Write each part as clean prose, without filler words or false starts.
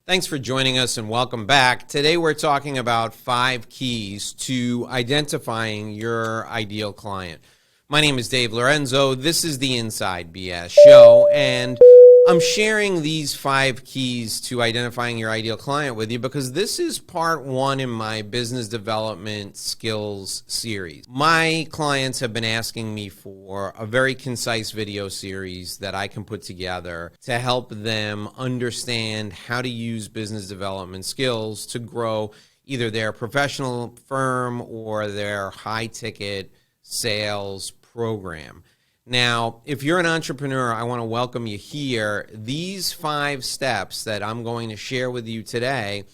Thanks for joining us and welcome back. Today we're talking about 5 keys to identifying your ideal client. My name is Dave Lorenzo. This is the Inside BS Show, and I'm sharing these 5 keys to identifying your ideal client with you because this is part 1 in my business development skills series. My clients have been asking me for a very concise video series that I can put together to help them understand how to use business development skills to grow either their professional firm or their high-ticket sales program. Now, if you're an entrepreneur, I want to welcome you here. These 5 steps that I'm going to share with you today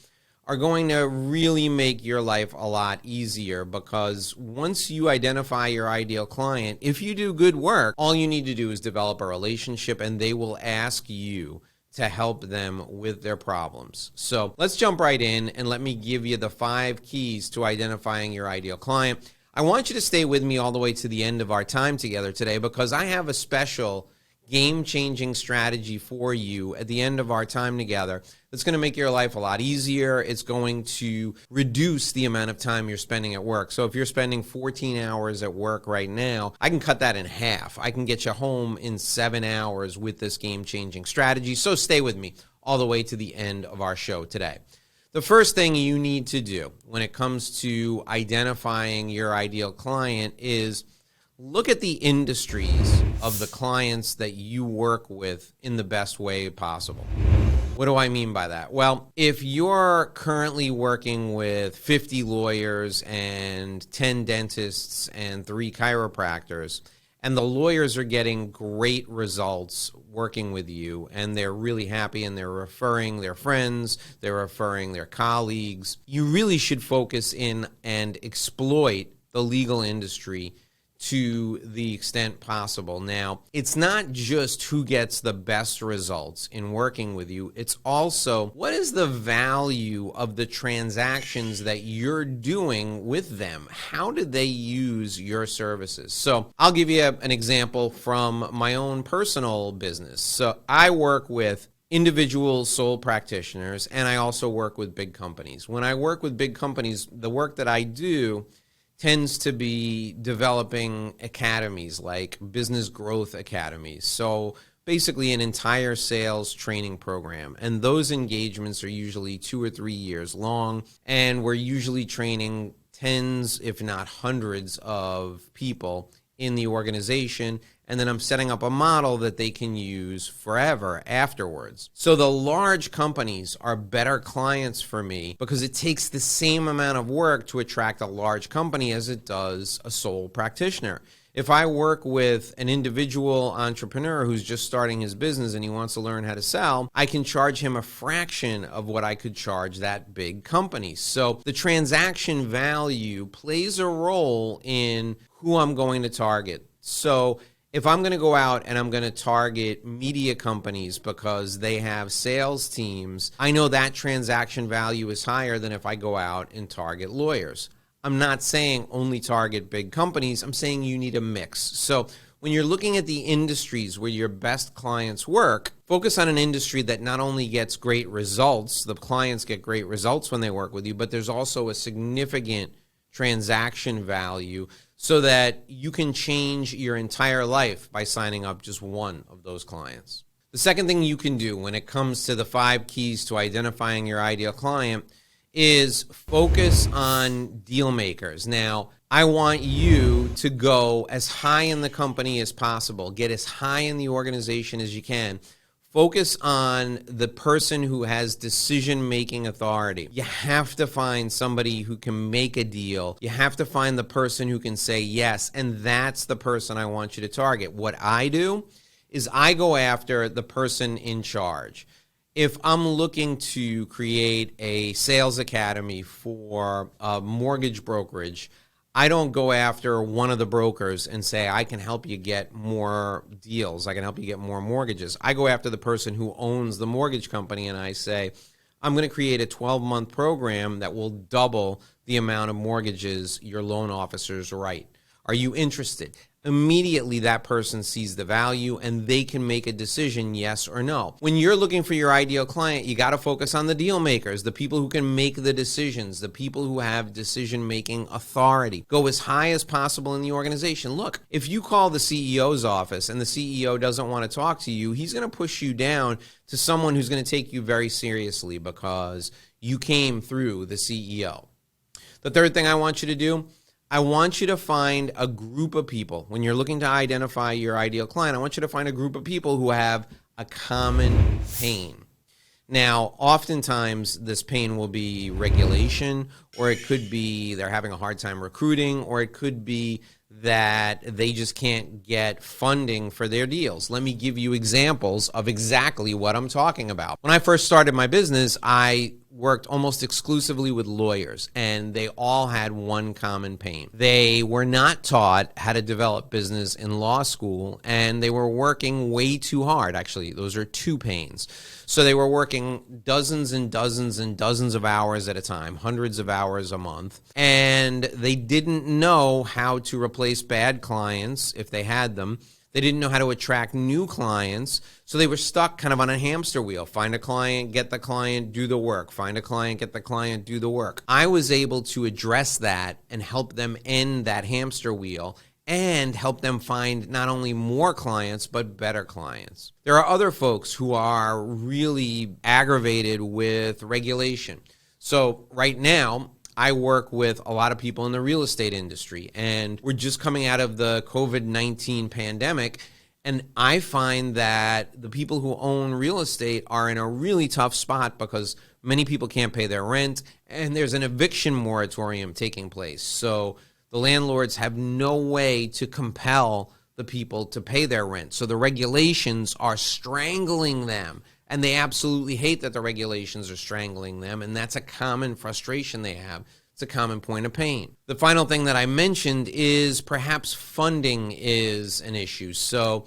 are going to really make your life a lot easier because once you identify your ideal client, if you do good work, all you need to do is develop a relationship and they will ask you to help them with their problems. So let's jump right in and let me give you the 5 keys to identifying your ideal client. I want you to stay with me all the way to the end of our time together today because I have a special game-changing strategy for you at the end of our time together that's going to make your life a lot easier. It's going to reduce the amount of time you're spending at work. So if you're spending 14 hours at work right now, I can cut that in half. I can get you home in 7 hours with this game-changing strategy. So stay with me all the way to the end of our show today. The first thing you need to do when it comes to identifying your ideal client is look at the industries of the clients that you work with in the best way possible. What do I mean by that? Well, if you're currently working with 50 lawyers and 10 dentists and 3 chiropractors, and the lawyers are getting great results working with you, and they're really happy, and they're referring their friends, they're referring their colleagues, you really should focus in and exploit the legal industry to the extent possible. Now, it's not just who gets the best results in working with you, it's also what is the value of the transactions that you're doing with them? How did they use your services? So I'll give you an example from my own personal business. So I work with individual sole practitioners, and I also work with big companies. When I work with big companies, the work that I do tends to be developing academies like business growth academies. So basically an entire sales training program. And those engagements are usually 2 or 3 years long. And we're usually training tens, if not hundreds of people in the organization. And then I'm setting up a model that they can use forever afterwards. So the large companies are better clients for me because it takes the same amount of work to attract a large company as it does a sole practitioner. If I work with an individual entrepreneur who's just starting his business and he wants to learn how to sell, I can charge him a fraction of what I could charge that big company. So the transaction value plays a role in who I'm going to target. So if I'm going to go out and I'm going to target media companies because they have sales teams, I know that transaction value is higher than if I go out and target lawyers. I'm not saying only target big companies. I'm saying you need a mix. So when you're looking at the industries where your best clients work, focus on an industry that not only gets great results, the clients get great results when they work with you, but there's also a significant transaction value so that you can change your entire life by signing up just one of those clients. The second thing you can do when it comes to the 5 keys to identifying your ideal client is focus on deal makers. Now, I want you to go as high in the company as possible, get as high in the organization as you can. Focus on the person who has decision-making authority. You have to find somebody who can make a deal. You have to find the person who can say yes, and that's the person I want you to target. What I do is I go after the person in charge. If I'm looking to create a sales academy for a mortgage brokerage, I don't go after one of the brokers and say, I can help you get more deals. I can help you get more mortgages. I go after the person who owns the mortgage company and I say, I'm going to create a 12-month program that will double the amount of mortgages your loan officers write. Are you interested? Immediately that person sees the value and they can make a decision, yes or no. When you're looking for your ideal client, you got to focus on the deal makers, the people who can make the decisions, the people who have decision-making authority. Go as high as possible in the organization. Look, if you call the CEO's office and the CEO doesn't want to talk to you, he's going to push you down to someone who's going to take you very seriously because you came through the CEO. The third thing I want you to do, I want you to find a group of people. When you're looking to identify your ideal client, I want you to find a group of people who have a common pain. Now, oftentimes this pain will be regulation, or it could be they're having a hard time recruiting, or it could be that they just can't get funding for their deals. Let me give you examples of exactly what I'm talking about. When I first started my business, I worked almost exclusively with lawyers, and they all had one common pain. They were not taught how to develop business in law school, and they were working way too hard. Actually, those are two pains. So they were working dozens and dozens and dozens of hours at a time, hundreds of hours a month, and they didn't know how to replace bad clients if they had them. They didn't know how to attract new clients, so they were stuck kind of on a hamster wheel. Find a client, get the client, do the work. Find a client, get the client, do the work. I was able to address that and help them end that hamster wheel and help them find not only more clients, but better clients. There are other folks who are really aggravated with regulation. So right now, I work with a lot of people in the real estate industry, and we're just coming out of the COVID-19 pandemic, and I find that the people who own real estate are in a really tough spot because many people can't pay their rent, and there's an eviction moratorium taking place. So the landlords have no way to compel the people to pay their rent. So the regulations are strangling them. And they absolutely hate that the regulations are strangling them, and that's a common frustration they have. It's a common point of pain. The final thing that I mentioned is perhaps funding is an issue. So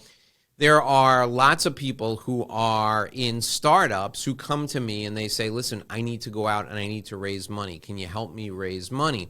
there are lots of people who are in startups who come to me and they say, listen, I need to go out and I need to raise money. Can you help me raise money?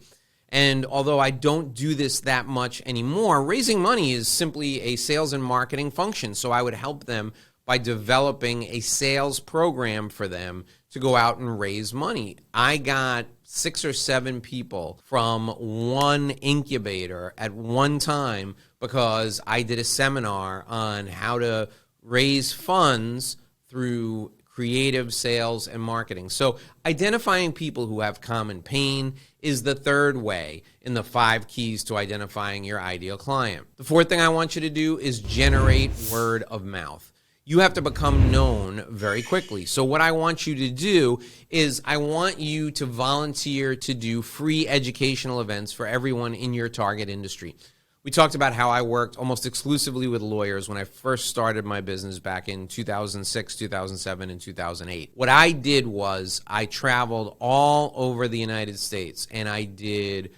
And although I don't do this that much anymore, raising money is simply a sales and marketing function. So I would help them by developing a sales program for them to go out and raise money. I got 6 or 7 people from one incubator at one time because I did a seminar on how to raise funds through creative sales and marketing. So identifying people who have common pain is the third way in the 5 keys to identifying your ideal client. The fourth thing I want you to do is generate word of mouth. You have to become known very quickly. So what I want you to do is I want you to volunteer to do free educational events for everyone in your target industry. We talked about how I worked almost exclusively with lawyers when I first started my business back in 2006, 2007, and 2008. What I did was I traveled all over the United States and I did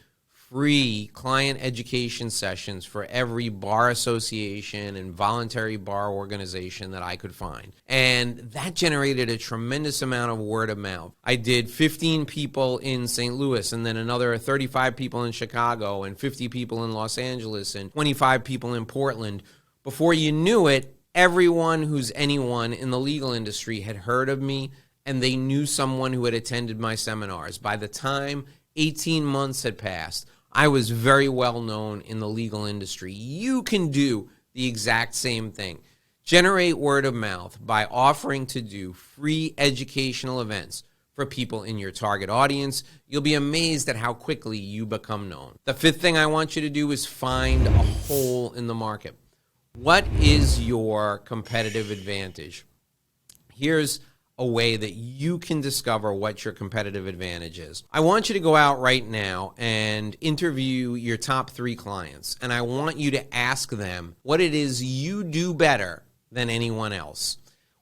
free client education sessions for every bar association and voluntary bar organization that I could find. And that generated a tremendous amount of word of mouth. I did 15 people in St. Louis, and then another 35 people in Chicago, and 50 people in Los Angeles, and 25 people in Portland. Before you knew it, everyone who's anyone in the legal industry had heard of me, and they knew someone who had attended my seminars. By the time 18 months had passed, I was very well known in the legal industry. You can do the exact same thing. Generate word of mouth by offering to do free educational events for people in your target audience. You'll be amazed at how quickly you become known. The fifth thing I want you to do is find a hole in the market. What is your competitive advantage? Here's a way that you can discover what your competitive advantage is. I want you to go out right now and interview your top 3 clients, and I want you to ask them what it is you do better than anyone else.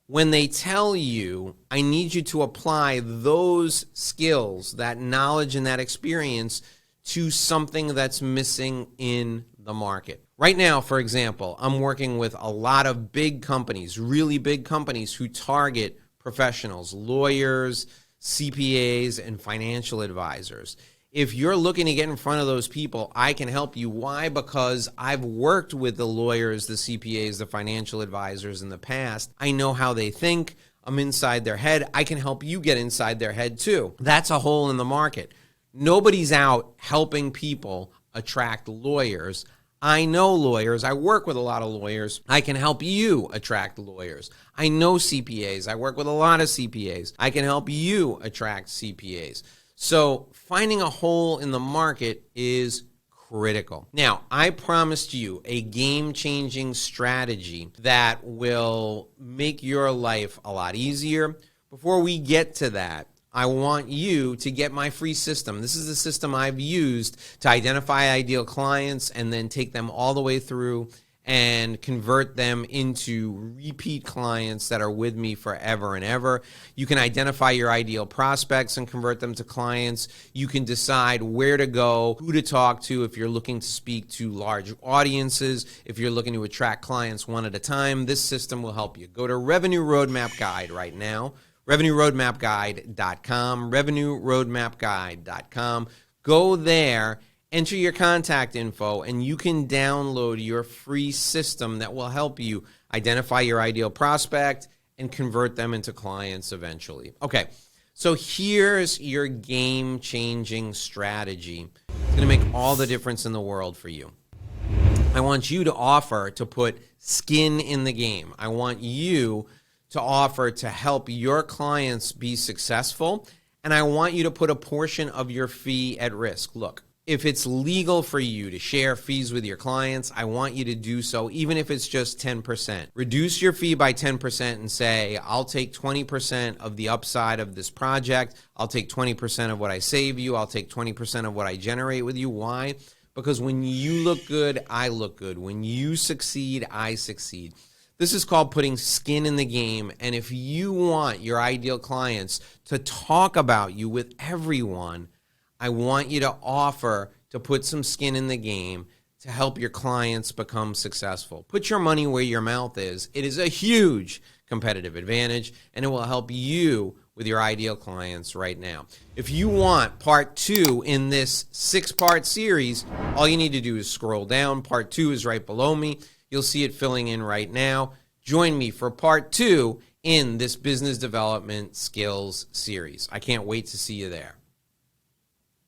When they tell you, I need you to apply those skills, that knowledge and that experience to something that's missing in the market. Right now, for example, I'm working with a lot of big companies, really big companies who target professionals, lawyers, CPAs, and financial advisors. If you're looking to get in front of those people, I can help you. Why? Because I've worked with the lawyers, the CPAs, the financial advisors in the past. I know how they think. I'm inside their head. I can help you get inside their head too. That's a hole in the market. Nobody's out helping people attract lawyers. I know lawyers. I work with a lot of lawyers. I can help you attract lawyers. I know CPAs. I work with a lot of CPAs. I can help you attract CPAs. So finding a hole in the market is critical. Now, I promised you a game-changing strategy that will make your life a lot easier. Before we get to that, I want you to get my free system. This is the system I've used to identify ideal clients and then take them all the way through and convert them into repeat clients that are with me forever and ever. You can identify your ideal prospects and convert them to clients. You can decide where to go, who to talk to if you're looking to speak to large audiences, if you're looking to attract clients one at a time. This system will help you. Go to Revenue Roadmap Guide right now, revenueroadmapguide.com, revenueroadmapguide.com. Go there, enter your contact info, and you can download your free system that will help you identify your ideal prospect and convert them into clients eventually. Okay, so here's your game-changing strategy. It's going to make all the difference in the world for you. I want you to offer to put skin in the game. I want you to offer to help your clients be successful, and I want you to put a portion of your fee at risk. Look, if it's legal for you to share fees with your clients, I want you to do so, even if it's just 10%. Reduce your fee by 10% and say, I'll take 20% of the upside of this project. I'll take 20% of what I save you. I'll take 20% of what I generate with you. Why? Because when you look good, I look good. When you succeed, I succeed. This is called putting skin in the game, and if you want your ideal clients to talk about you with everyone, I want you to offer to put some skin in the game to help your clients become successful. Put your money where your mouth is. It is a huge competitive advantage, and it will help you with your ideal clients right now. If you want part 2 in this 6-part series, all you need to do is scroll down. Part 2 is right below me. You'll see it filling in right now. Join me for part 2 in this business development skills series. I can't wait to see you there.